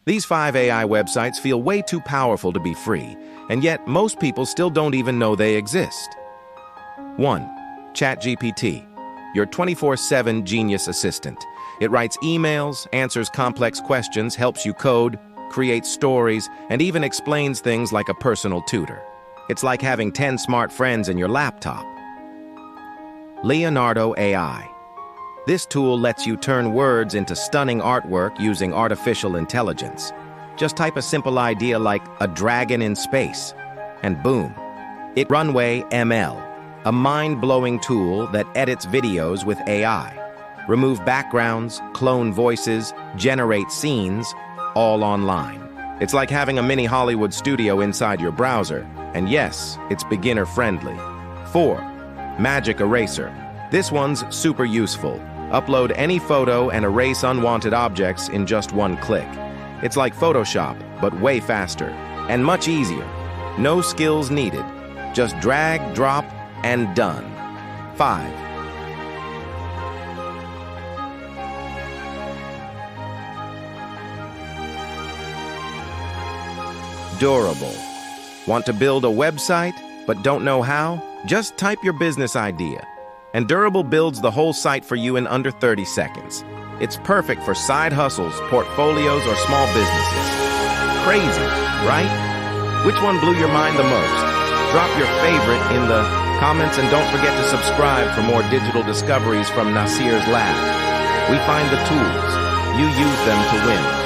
These 5 AI websites feel way too powerful to be free, and yet most people still don't even know they exist. 1. ChatGPT, your 24/7 genius assistant. It writes emails, answers complex questions, helps you code, creates stories, and even explains things like a personal tutor. It's like having 10 smart friends in your laptop. Leonardo AI. This tool lets you turn words into stunning artwork using artificial intelligence. Just type a simple idea like a dragon in space, and boom. It's Runway ML, a mind-blowing tool that edits videos with AI. Remove backgrounds, clone voices, generate scenes, all online. It's like having a mini Hollywood studio inside your browser. And yes, it's beginner-friendly. 4. Magic Eraser. This one's super useful. Upload any photo and erase unwanted objects in just one click. It's like Photoshop, but way faster. And much easier. No skills needed. Just drag, drop, and done. 5. Durable. Want to build a website, but don't know how? Just type your business idea. And Durable builds the whole site for you in under 30 seconds. It's perfect for side hustles, portfolios, or small businesses. Crazy, right? Which one blew your mind the most? Drop your favorite in the comments and don't forget to subscribe for more digital discoveries from Nasir's lab. We find the tools. You use them to win.